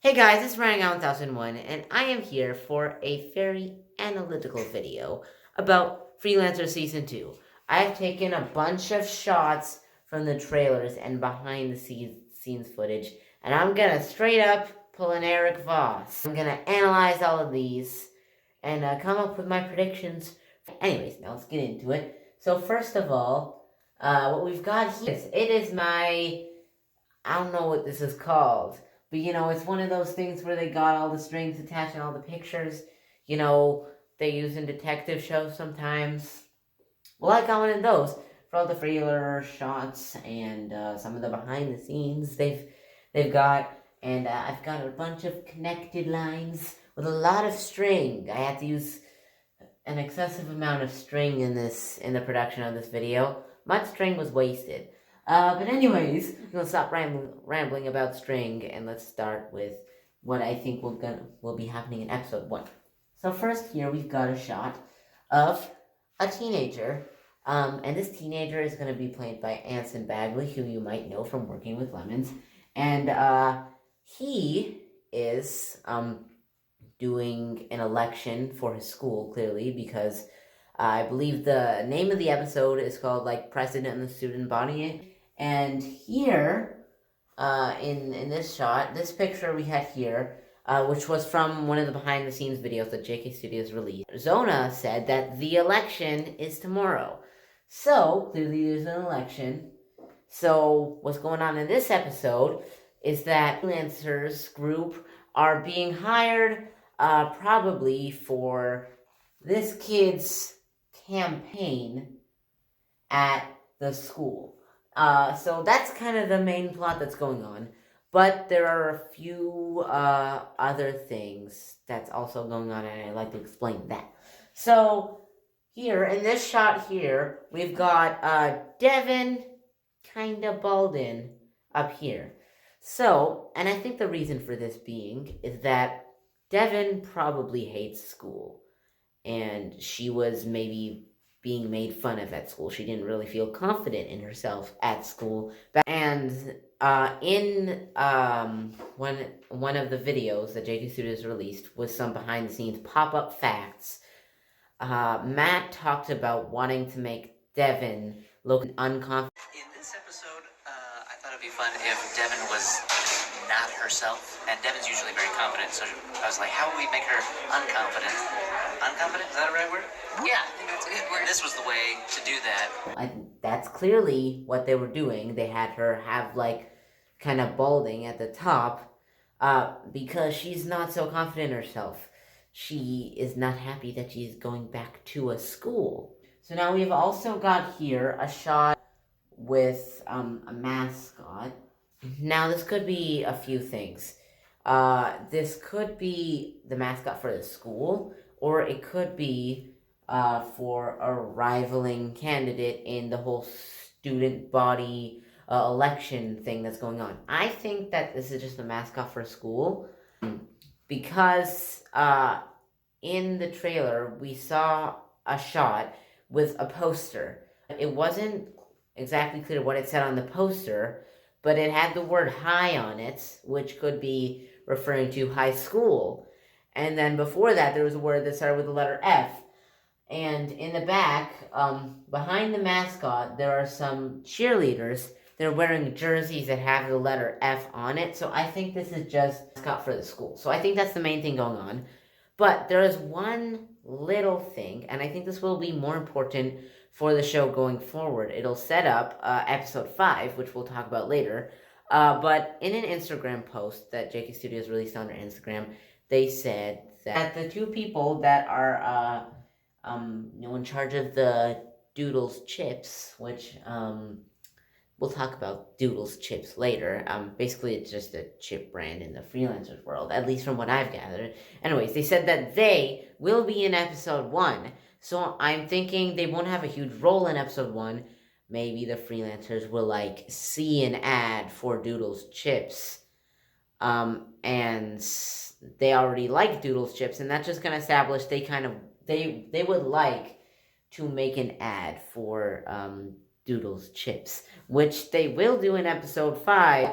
Hey guys, it's Running On 1001, and I am here for a very analytical video about Freelancer Season 2. I've taken a bunch of shots from the trailers and behind the scenes footage, and I'm gonna straight up pull an Eric Voss. I'm gonna analyze all of these and come up with my predictions. Anyways, now let's get into it. So first of all, what we've got here is I don't know what this is called, but it's one of those things where they got all the strings attached and all the pictures, they use in detective shows sometimes. Well, I got one of those for all the trailer shots and some of the behind the scenes they've got, and I've got a bunch of connected lines with a lot of string. I had to use an excessive amount of string in the production of this video. Much string was wasted. But anyways, I'm gonna stop rambling about string and let's start with what I think will be happening in episode 1. So first here we've got a shot of a teenager, and this teenager is gonna be played by Anson Bagley, who you might know from Working with Lemons, and he is doing an election for his school, clearly, because I believe the name of the episode is called, President and the Student Body. And here, in this shot, this picture we had here, which was from one of the behind-the-scenes videos that JK Studios released, Zona said that the election is tomorrow. So, clearly there's an election. So, what's going on in this episode is that freelancers group are being hired probably for this kid's campaign at the school. So that's kind of the main plot that's going on. But there are a few other things that's also going on, and I'd like to explain that. So here, in this shot here, we've got Devin kind of balding up here. So, and I think the reason for this being is that Devin probably hates school, and she was maybe being made fun of at school. She didn't really feel confident in herself at school. And in one of the videos that JT Studios released with some behind-the-scenes pop-up facts, Matt talked about wanting to make Devin look unconfident. In this episode, I thought it'd be fun if Devin was not herself, and Devin's usually very confident, so I was like, how would we make her unconfident? Unconfident? Is that a right word? Yeah, I think that's a good word. This was the way to do that. That's clearly what they were doing. They had her have, kind of balding at the top, because she's not so confident in herself. She is not happy that she's going back to a school. So now we've also got here a shot with a mascot. Now this could be a few things. This could be the mascot for the school, or it could be for a rivaling candidate in the whole student body election thing that's going on. I think that this is just a mascot for school, because in the trailer we saw a shot with a poster. It wasn't exactly clear what it said on the poster, but it had the word high on it, which could be referring to high school. And then before that, there was a word that started with the letter F. And in the back, behind the mascot, there are some cheerleaders. They're wearing jerseys that have the letter F on it. So I think this is just mascot for the school. So I think that's the main thing going on. But there is one little thing, and I think this will be more important for the show going forward. It'll set up episode 5, which we'll talk about later. But in an Instagram post that JK Studios released on their Instagram, they said that the two people that are in charge of the Doodles chips, which we'll talk about Doodles chips later. Basically, it's just a chip brand in the freelancers world, at least from what I've gathered. Anyways, they said that they will be in episode 1. So I'm thinking they won't have a huge role in episode 1. Maybe the freelancers will, see an ad for Doodles chips. And they already like Doodles chips, and that's just going to establish they would like to make an ad for Doodles chips, which they will do in episode 5.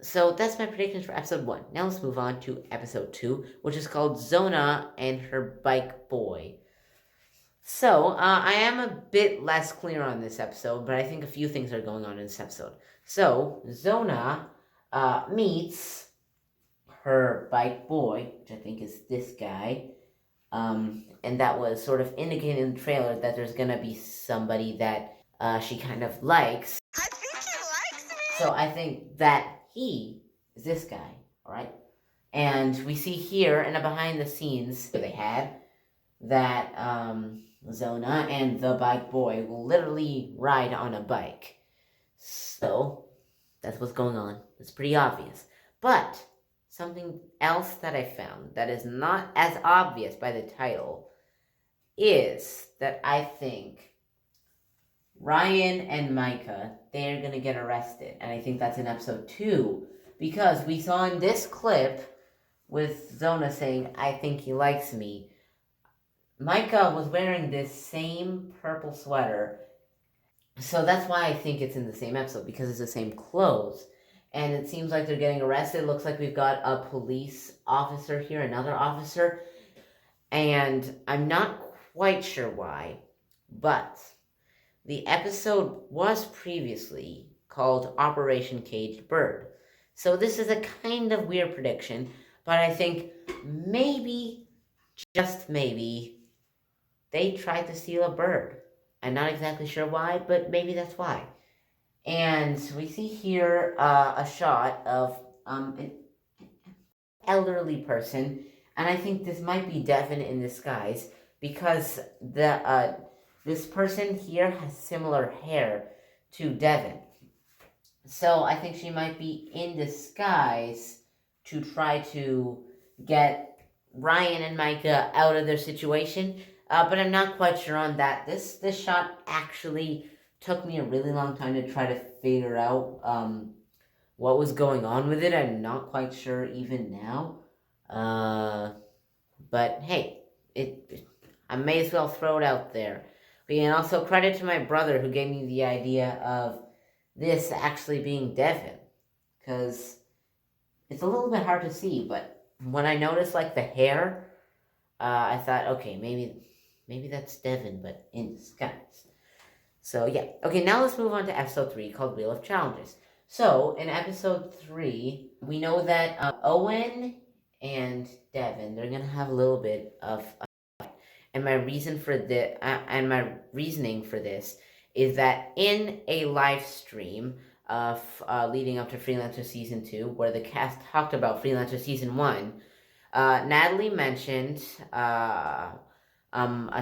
So that's my predictions for episode 1. Now let's move on to episode 2, which is called Zona and Her Bike Boy. So, I am a bit less clear on this episode, but I think a few things are going on in this episode. So, Zona meets her bike boy, which I think is this guy, and that was sort of indicated in the trailer that there's gonna be somebody that she kind of likes. I think he likes me! So, I think that he is this guy, alright? And we see here in a behind the scenes they had that Zona and the bike boy will literally ride on a bike. So that's what's going on. It's pretty obvious. But something else that I found that is not as obvious by the title is that I think Ryan and Micah, they're going to get arrested. And I think that's in episode 2. Because we saw in this clip with Zona saying, I think he likes me, Micah was wearing this same purple sweater. So that's why I think it's in the same episode, because it's the same clothes. And it seems like they're getting arrested. Looks like we've got a police officer here, another officer. And I'm not quite sure why, but the episode was previously called Operation Caged Bird. So this is a kind of weird prediction, but I think maybe, just maybe, they tried to steal a bird. I'm not exactly sure why, but maybe that's why. And we see here a shot of an elderly person, and I think this might be Devin in disguise, because this person here has similar hair to Devin. So I think she might be in disguise to try to get Ryan and Micah out of their situation. But I'm not quite sure on that. This shot actually took me a really long time to try to figure out what was going on with it. I'm not quite sure even now. But hey, I may as well throw it out there. And also credit to my brother who gave me the idea of this actually being Devin, because it's a little bit hard to see, but when I noticed like the hair, I thought, okay, maybe that's Devin, but in disguise. So yeah, okay, now let's move on to episode 3 called Wheel of Challenges. So in episode 3, we know that Owen and Devin, they're gonna have a little bit of a fight, and my reasoning for this is that in a live stream of leading up to Freelancer Season 2, where the cast talked about Freelancer Season 1, Natalie mentioned a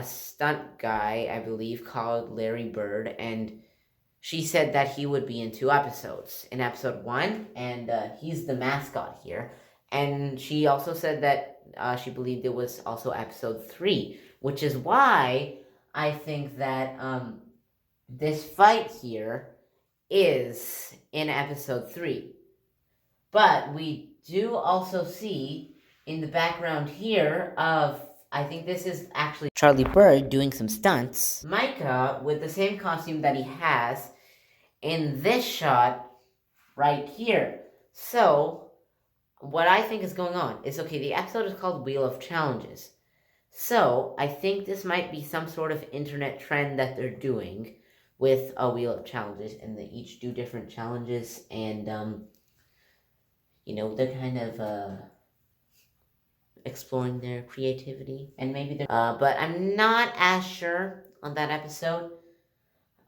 stunt guy, I believe, called Larry Bird, and she said that he would be in 2 episodes. In episode 1, and he's the mascot here. And she also said that she believed it was also episode 3, which is why I think that this fight here is in episode 3. But we do also see in the background here of, I think this is actually Charlie Bird doing some stunts, Micah with the same costume that he has in this shot right here. So what I think is going on is, okay, the episode is called Wheel of Challenges. So I think this might be some sort of internet trend that they're doing with a Wheel of Challenges, and they each do different challenges, and they're kind of exploring their creativity, and maybe they're but I'm not as sure on that episode.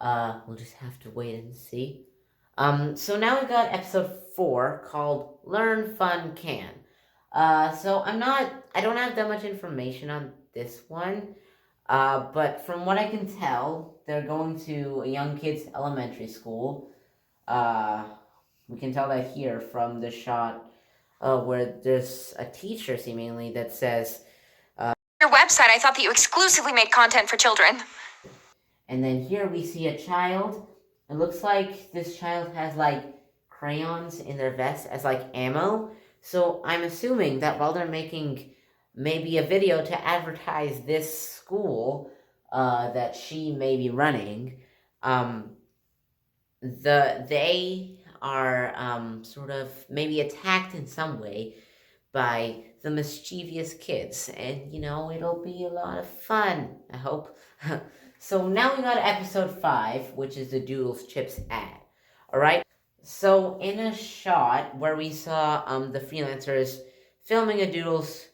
We'll just have to wait and see. So now we've got episode 4 called Learn Fun Can. So I don't have that much information on this one. But from what I can tell, they're going to a young kid's elementary school. We can tell that here from the shot where there's a teacher seemingly that says, your website, I thought that you exclusively made content for children. And then here we see a child. It looks like this child has like crayons in their vest as like ammo. So I'm assuming that while they're making maybe a video to advertise this school that she may be running, they are sort of maybe attacked in some way by the mischievous kids, and it'll be a lot of fun, I hope. So now we got to episode 5, which is the Doodles Chips ad. All right. So in a shot where we saw the freelancers filming a Doodles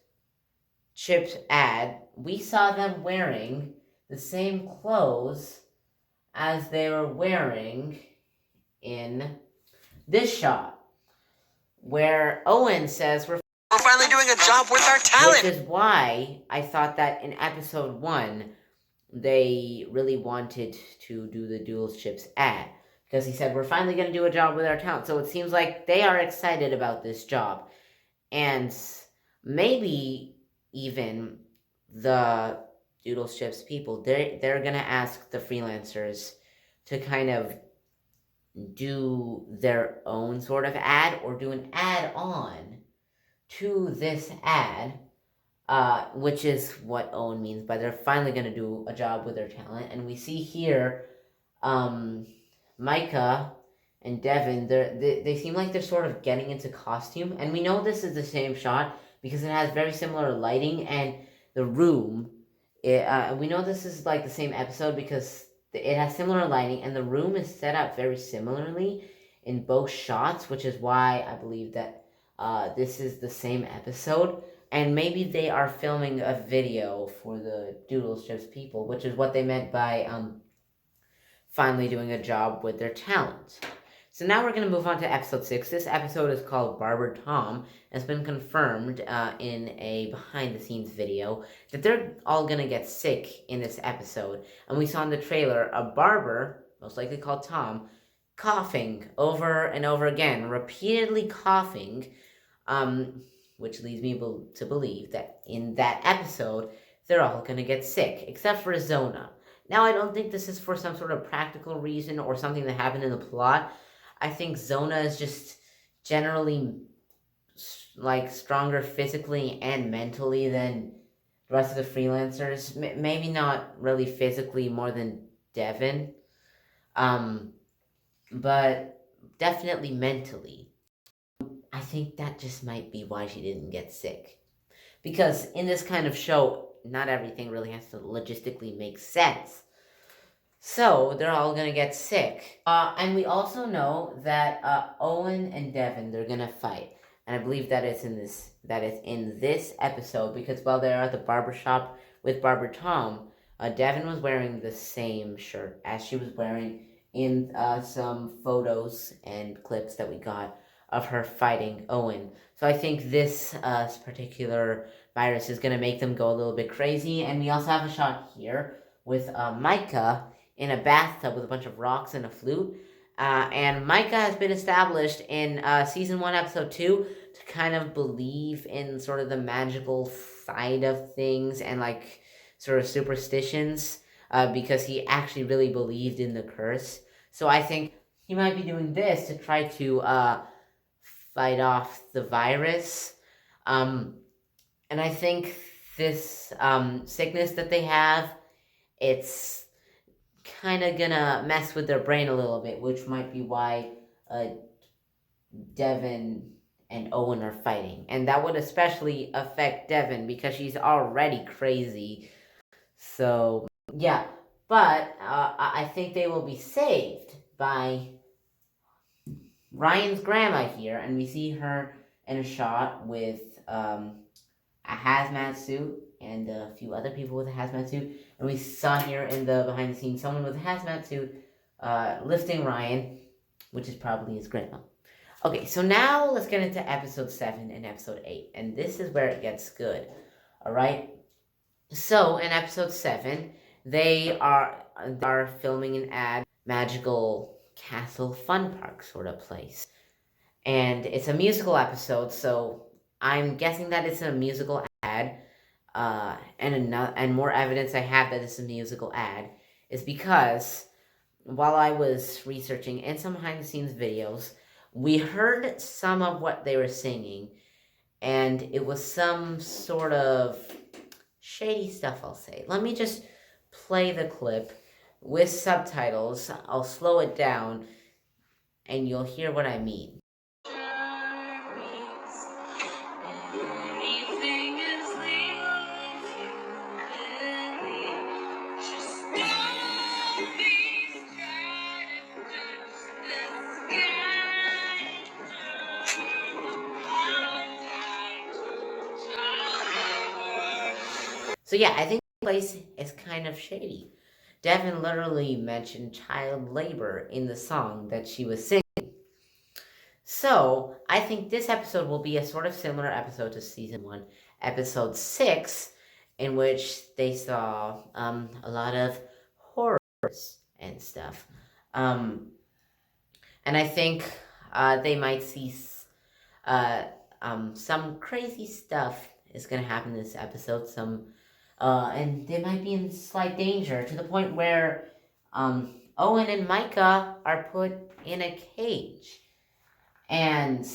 Chips ad, we saw them wearing the same clothes as they were wearing in this shot, where Owen says we're finally doing a job with our talent. Which is why I thought that in episode 1, they really wanted to do the Duels Chips ad. Because he said, we're finally going to do a job with our talent. So it seems like they are excited about this job. And maybe even the Doodles Chips people, they're going to ask the freelancers to kind of do their own sort of ad or do an add-on to this ad, which is what Owen means by they're finally going to do a job with their talent. And we see here Micah and Devin, they seem like they're sort of getting into costume. And we know this is the same shot because it has very similar lighting and the room. We know this is like the same episode because it has similar lighting and the room is set up very similarly in both shots, which is why I believe that this is the same episode. And maybe they are filming a video for the Doodles Chips people, which is what they meant by finally doing a job with their talent. So now we're going to move on to episode 6. This episode is called Barber Tom. It's been confirmed in a behind-the-scenes video that they're all going to get sick in this episode. And we saw in the trailer a barber, most likely called Tom, coughing over and over again, repeatedly coughing, which leads me to believe that in that episode, they're all going to get sick, except for Zona. Now, I don't think this is for some sort of practical reason or something that happened in the plot. I think Zona is just generally like stronger physically and mentally than the rest of the freelancers. Maybe not really physically more than Devin, but definitely mentally. I think that just might be why she didn't get sick. Because in this kind of show, not everything really has to logistically make sense. So they're all gonna get sick. And we also know that Owen and Devin, they're gonna fight. And I believe that is in this episode because while they're at the barbershop with Barber Tom, Devin was wearing the same shirt as she was wearing in some photos and clips that we got of her fighting Owen. So I think this particular virus is going to make them go a little bit crazy. And we also have a shot here with Micah in a bathtub with a bunch of rocks and a flute. And Micah has been established in season 1, episode 2 to kind of believe in sort of the magical side of things and like sort of superstitions because he actually really believed in the curse. So I think he might be doing this to try to fight off the virus. And I think this sickness that they have, it's kind of gonna mess with their brain a little bit, which might be why Devin and Owen are fighting. And that would especially affect Devin because she's already crazy. So, yeah. But I think they will be saved by Ryan's grandma here, and we see her in a shot with a hazmat suit and a few other people with a hazmat suit. And we saw here in the behind the scenes someone with a hazmat suit lifting Ryan, which is probably his grandma. Okay, so now let's get into episode 7 and episode 8, and this is where it gets good. All right. So in episode 7, they are filming an ad, magical castle fun park sort of place. And it's a musical episode, so I'm guessing that it's a musical ad. And more evidence I have that it's a musical ad is because while I was researching in some behind the scenes videos, we heard some of what they were singing, and it was some sort of shady stuff, I'll say. Let me just play the clip with subtitles. I'll slow it down and you'll hear what I mean. So yeah, I think the place is kind of shady. Devin literally mentioned child labor in the song that she was singing. So I think this episode will be a sort of similar episode to season 1, episode 6, in which they saw a lot of horrors and stuff. Um, and I think they might see uh, some crazy stuff is going to happen in this episode. And they might be in slight danger to the point where Owen and Micah are put in a cage. And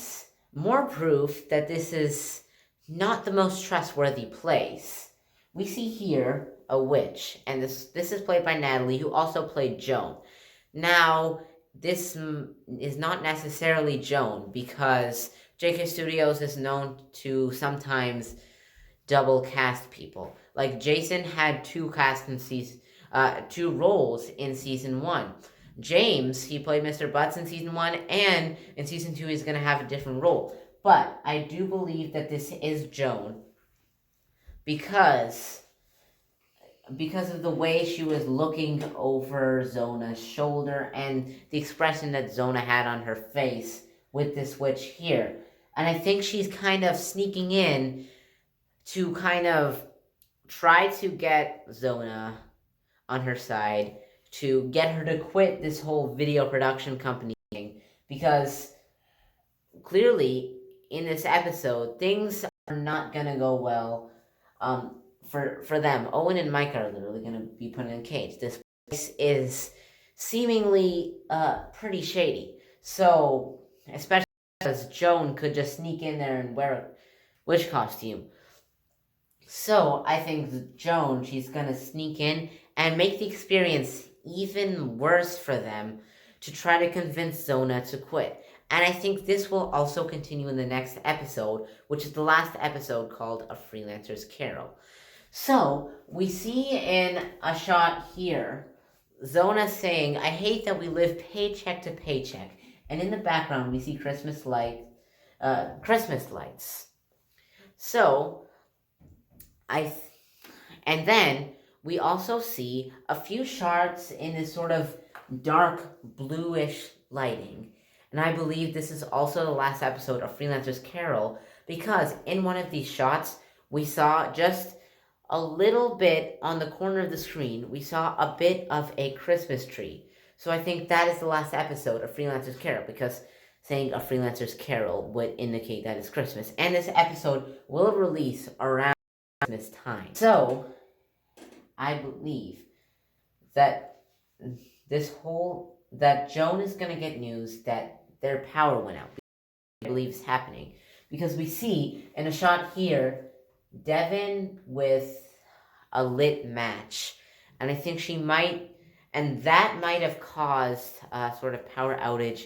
more proof that this is not the most trustworthy place. We see here a witch, and this is played by Natalie, who also played Joan. Now, this is not necessarily Joan, because JK Studios is known to sometimes double cast people. Like Jason had two roles in season 1. James, he played Mr. Butts in season 1, and in season 2 he's gonna have a different role. But I do believe that this is Joan because of the way she was looking over Zona's shoulder and the expression that Zona had on her face with this witch here. And I think she's kind of sneaking in to kind of try to get Zona on her side, to get her to quit this whole video production company thing, because clearly in this episode things are not gonna go well for them. Owen and Mike are literally gonna be put in a cage. This place is seemingly pretty shady. So especially because Joan could just sneak in there and wear a witch costume. So I think Joan, she's gonna sneak in and make the experience even worse for them to try to convince Zona to quit. And I think this will also continue in the next episode, which is the last episode called A Freelancer's Carol. So we see in a shot here, Zona saying, "I hate that we live paycheck to paycheck." And in the background, we see Christmas lights. So and then we also see a few shots in this sort of dark bluish lighting. And I believe this is also the last episode of Freelancer's Carol, because in one of these shots, we saw just a little bit on the corner of the screen, we saw a bit of a Christmas tree. So I think that is the last episode of Freelancer's Carol, because saying A Freelancer's Carol would indicate that it's Christmas. And this episode will release around Christmas time. So I believe that that Joan is gonna get news that their power went out. I believe it's happening because we see in a shot here Devin with a lit match, and I think that might have caused a sort of power outage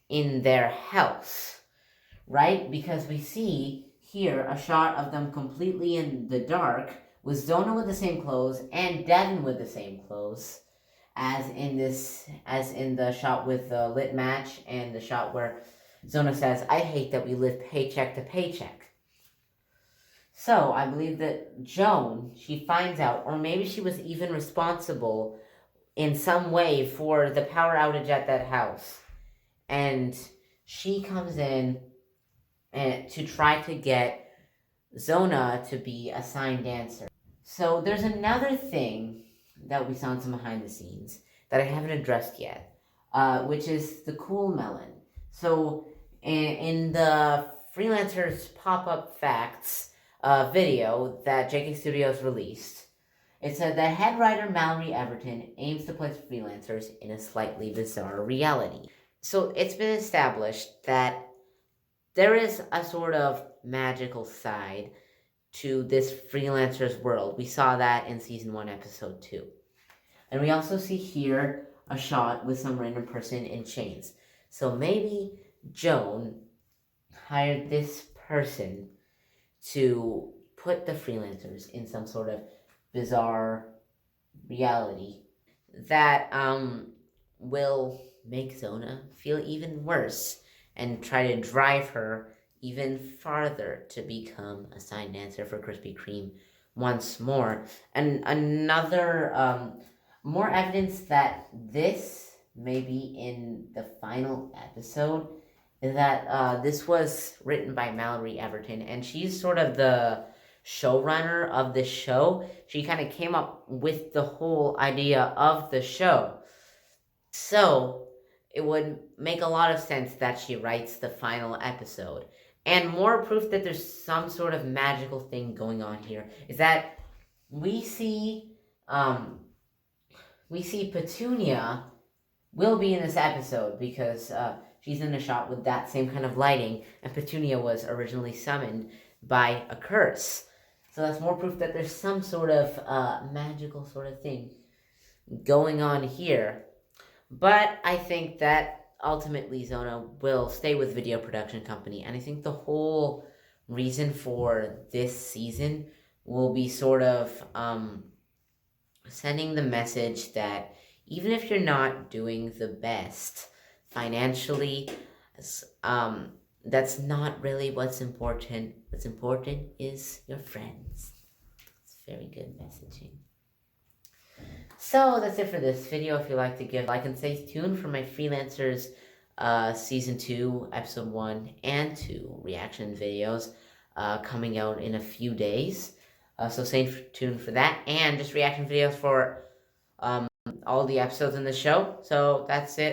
in their house, right? Because we see here a shot of them completely in the dark, with Zona with the same clothes and Devin with the same clothes as in the shot with the lit match and the shot where Zona says, "I hate that we live paycheck to paycheck." So I believe that Joan, she finds out, or maybe she was even responsible in some way for the power outage at that house. And she comes in to try to get Zona to be a sign dancer. So there's another thing that we saw in some behind the scenes that I haven't addressed yet, which is the cool melon. So in the Freelancers Pop-Up Facts video that JK Studios released, it said that head writer Mallory Everton aims to place freelancers in a slightly bizarre reality. So it's been established that there is a sort of magical side to this freelancer's world. We saw that in season 1, episode 2. And we also see here a shot with some random person in chains. So maybe Joan hired this person to put the freelancers in some sort of bizarre reality that will make Zona feel even worse and try to drive her even farther to become a sign dancer for Krispy Kreme once more. And another more evidence that this may be in the final episode is that this was written by Mallory Everton, and she's sort of the showrunner of the show. She kind of came up with the whole idea of the show. So it would make a lot of sense that she writes the final episode. And more proof that there's some sort of magical thing going on here is that we see um we see Petunia will be in this episode because she's in a shot with that same kind of lighting, and Petunia was originally summoned by a curse. So that's more proof that there's some sort of magical sort of thing going on here. But I think that ultimately Zona will stay with Video Production Company, and I think the whole reason for this season will be sort of sending the message that even if you're not doing the best financially, that's not really what's important. What's important is your friends. It's very good messaging. So that's it for this video. If you like to give like and stay tuned for my Freelancers season 2 episode 1 and 2 reaction videos coming out in a few days. So stay tuned for that, and just reaction videos for all the episodes in the show. So that's it.